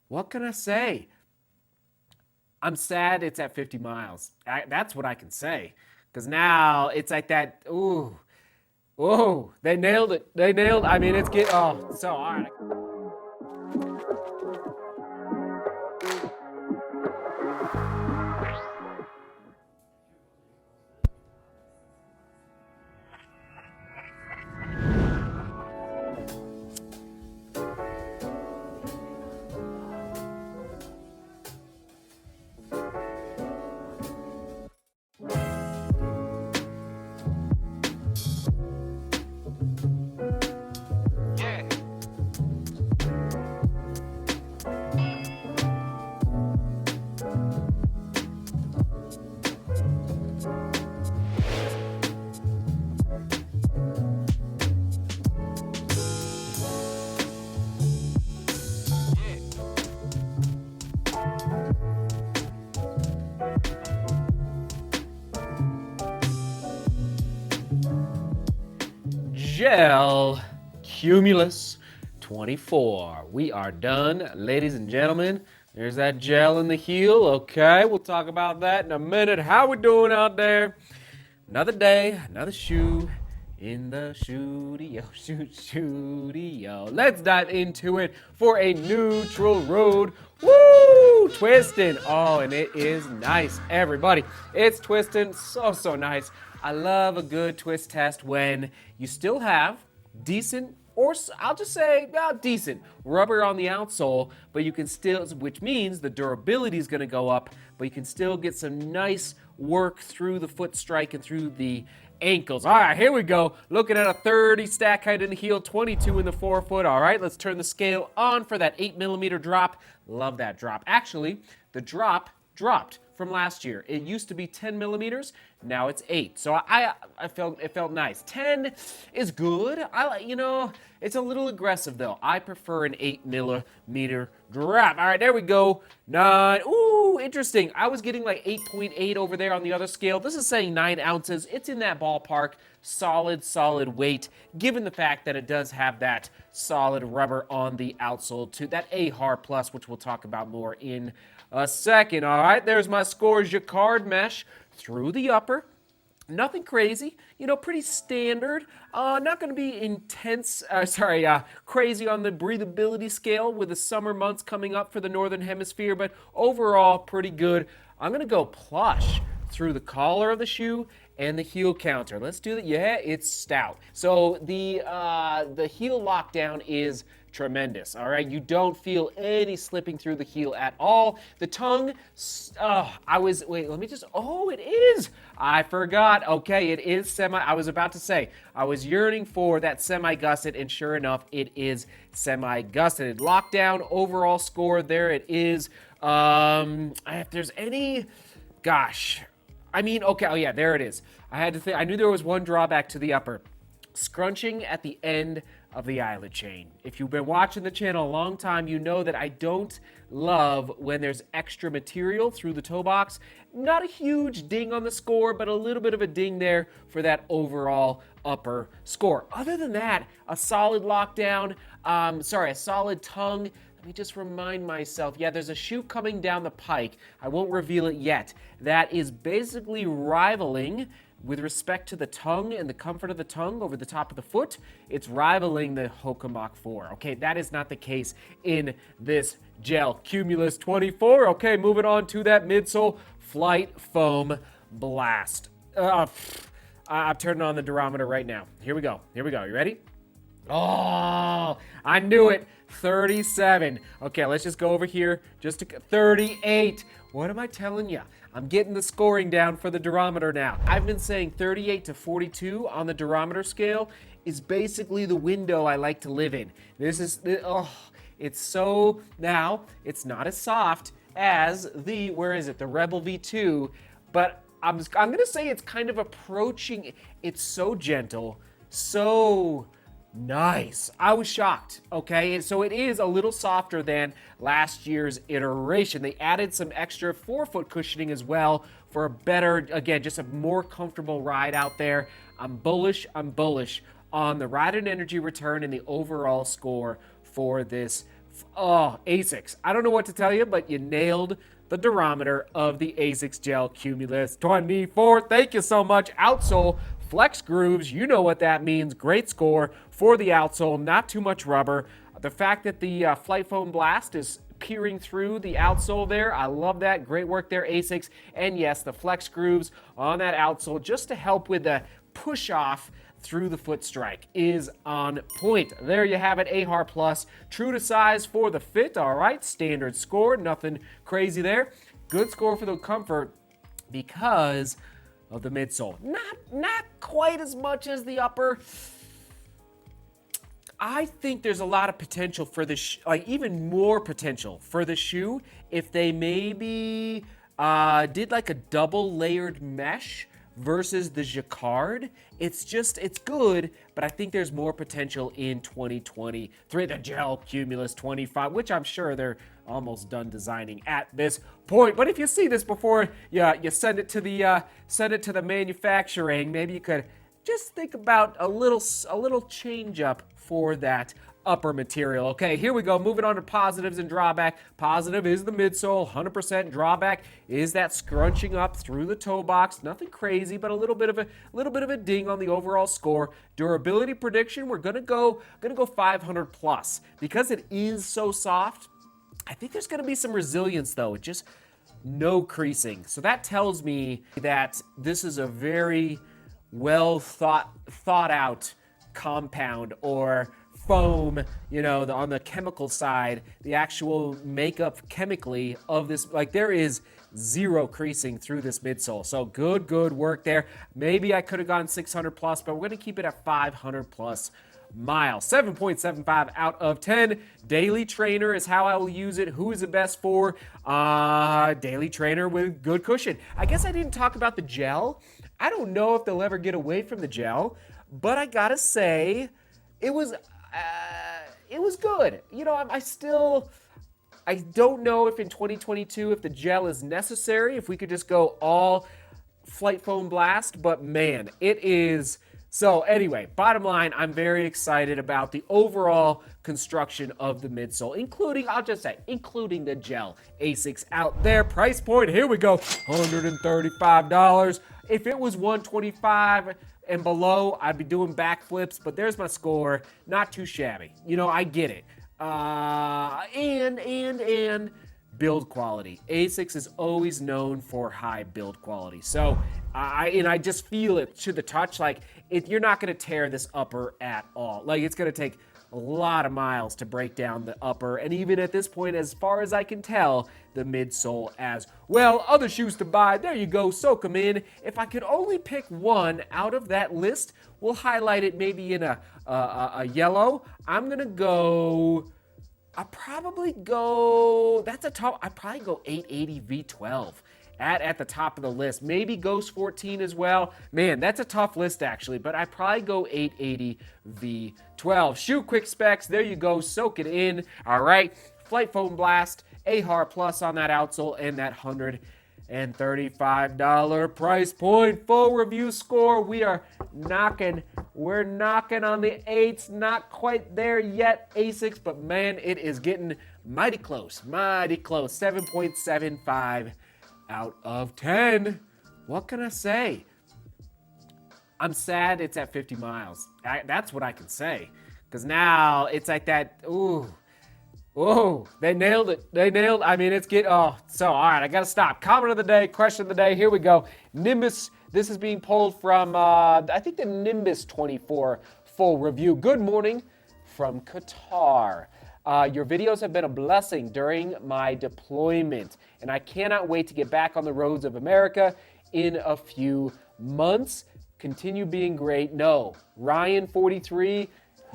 what can I say? I'm sad it's at 50 miles. That's what I can say. Because now it's like that. Ooh, whoa, they nailed it. They nailed. I mean, it's get. Oh, so all right. Gel Cumulus 24. We are done, ladies and gentlemen. There's that gel in the heel. Okay, we'll talk about that in a minute. How we doing out there? Another day, another shoe in the studio. Studio. Let's dive into it for a neutral road. Woo! Twisting. Oh, and it is nice, everybody. It's twisting so nice. I love a good twist test when you still have decent, or I'll just say decent rubber on the outsole, but you can still, which means the durability is going to go up, but you can still get some nice work through the foot strike and through the ankles. All right, here we go. Looking at a 30 stack height in the heel, 22 in the forefoot. All right, let's turn the scale on for that 8mm drop. Love that drop. Actually, the drop dropped from last year. It used to be 10mm. Now it's 8. So I felt it felt nice. 10 is good. It's a little aggressive though. I prefer an 8mm drop. All right, there we go. 9. Ooh, interesting. I was getting like 8.8 over there on the other scale. This is saying 9 ounces. It's in that ballpark. Solid weight, given the fact that it does have that solid rubber on the outsole too. That AHAR plus, which we'll talk about more in a second. All right, there's my score jacquard mesh through the upper. Nothing crazy, pretty standard. Not going to be intense, crazy on the breathability scale with the summer months coming up for the Northern Hemisphere, but overall pretty good. I'm going to go plush through the collar of the shoe and the heel counter. Let's do that. Yeah, it's stout. So the heel lockdown is tremendous. All right, you don't feel any slipping through the heel at all. The tongue, it is. I forgot. Okay, it is semi. I was about to say, I was yearning for that semi-gusset, and sure enough, it is semi-gusseted. Lockdown overall score, there it is. If there's any, gosh. Okay, oh yeah, there it is. I had to think, I knew there was one drawback to the upper. Scrunching at the end of the eyelet chain. If you've been watching the channel a long time, you know that I don't love when there's extra material through the toe box. Not a huge ding on the score, but a little bit of a ding there for that overall upper score. Other than that, a solid lockdown, a solid tongue. Let me just remind myself. Yeah, there's a shoe coming down the pike. I won't reveal it yet. That is basically rivaling, with respect to the tongue and the comfort of the tongue over the top of the foot, it's rivaling the Hoka Mach 4. Okay, that is not the case in this Gel Cumulus 24. Okay, moving on to that midsole Flight Foam Blast. I'm turning on the durometer right now. Here we go. You ready? Oh, I knew it. 37. Okay, let's just go over here. 38. What am I telling you? I'm getting the scoring down for the durometer now. I've been saying 38 to 42 on the durometer scale is basically the window I like to live in. It's so, now, it's not as soft as the Rebel V2, but I'm going to say it's kind of approaching, it's so gentle, so nice. I was shocked, okay? And so it is a little softer than last year's iteration. They added some extra forefoot cushioning as well for a better, again, just a more comfortable ride out there. I'm bullish on the ride and energy return and the overall score for this Oh, ASICS. I don't know what to tell you, but you nailed the durometer of the ASICS Gel Cumulus 24. Thank you so much. Outsole, flex grooves. You know what that means. Great score for the outsole. Not too much rubber. The fact that the Flight Foam Blast is peering through the outsole there, I love that. Great work there, ASICS. And yes, the flex grooves on that outsole just to help with the push off through the foot strike is on point. There you have it, AHAR Plus, true to size for the fit. All right, standard score, nothing crazy there. Good score for the comfort because of the midsole. Not quite as much as the upper. I think there's a lot of potential for the like even more potential for the shoe if they maybe did like a double layered mesh versus the jacquard. It's good, but I think there's more potential in 2023. The Gel Cumulus 25, which I'm sure they're almost done designing at this point. But if you see this before you send it to the manufacturing, maybe you could just think about a little change up for that upper material. Okay, here we go. Moving on to positives and drawback. Positive is the midsole, 100%. Drawback is that scrunching up through the toe box. Nothing crazy, but a little bit of a ding on the overall score. Durability prediction, we're gonna go 500 plus because it is so soft. I think there's gonna be some resilience though. It just no creasing. So that tells me that this is a very well thought out compound or foam, on the chemical side, the actual makeup chemically of this, like there is zero creasing through this midsole. So good work there. Maybe I could have gone 600 plus, but we're going to keep it at 500 plus miles. 7.75 out of 10. Daily trainer is how I will use it. Who is the best for? Daily trainer with good cushion. I guess I didn't talk about the gel. I don't know if they'll ever get away from the gel, but I gotta say, it was good. I don't know if in 2022, if the gel is necessary, if we could just go all Flight Foam Blast, but man, it is. So anyway, bottom line, I'm very excited about the overall construction of the midsole, including the gel ASICS out there. Price point, here we go, $135. If it was $125 and below, I'd be doing backflips, but there's my score. Not too shabby. I get it. And build quality. ASICS is always known for high build quality. So I just feel it to the touch. Like you're not going to tear this upper at all. Like it's going to take a lot of miles to break down the upper, and even at this point, as far as I can tell, the midsole as well. Other shoes to buy, there you go, soak them in. If I could only pick one out of that list, we'll highlight it maybe in a yellow. I'd probably go 880 V12 at the top of the list. Maybe Ghost 14 as well. Man, that's a tough list actually, but I probably go 880 V12. Shoe quick specs, there you go, soak it in. All right, Flight Foam Blast, AHAR Plus on that outsole, and that $135 price point. Full review score, we're knocking on the 8s, not quite there yet, ASICS, but man, it is getting mighty close, 7.75 out of 10. What can I say? I'm sad it's at 50 miles. That's what I can say. Because now it's like that, they nailed it. All right, I got to stop. Comment of the day, question of the day, here we go. Nimbus, this is being pulled from, I think the Nimbus 24 full review. Good morning from Qatar. Your videos have been a blessing during my deployment, and I cannot wait to get back on the roads of America in a few months. Continue being great. No, Ryan 43,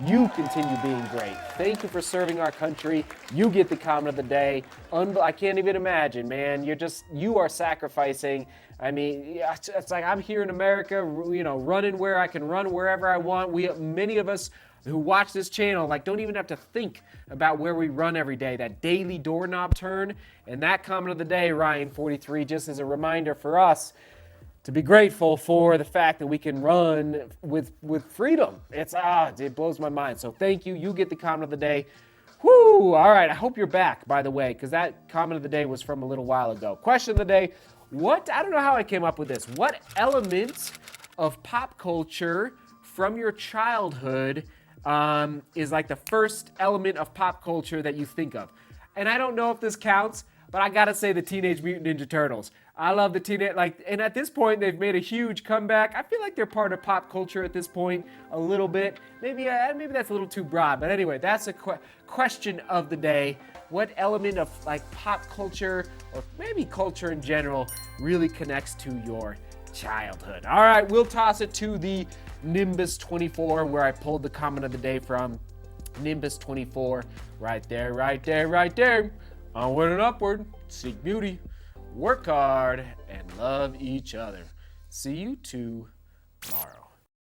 you continue being great. Thank you for serving our country. You get the comment of the day. I can't even imagine, man. You are sacrificing. I mean, it's like I'm here in America, running where I can run wherever I want. Many of us who watch this channel, don't even have to think about where we run every day, that daily doorknob turn. And that comment of the day, Ryan 43, just as a reminder for us to be grateful for the fact that we can run with freedom. It blows my mind. So thank you. You get the comment of the day. Whoo! All right, I hope you're back, by the way, because that comment of the day was from a little while ago. Question of the day, I don't know how I came up with this. What element of pop culture from your childhood is like the first element of pop culture that you think of? And I don't know if this counts, but I gotta say the Teenage Mutant Ninja Turtles. I love the and at this point they've made a huge comeback. I feel like they're part of pop culture at this point a little bit. Maybe that's a little too broad, but anyway, that's a question of the day. What element of like pop culture or maybe culture in general really connects to your childhood? All right, we'll toss it to the Nimbus 24 where I pulled the comment of the day from. Nimbus 24, right there, right there, right there. Onward and upward, seek beauty, work hard, and love each other. See you tomorrow.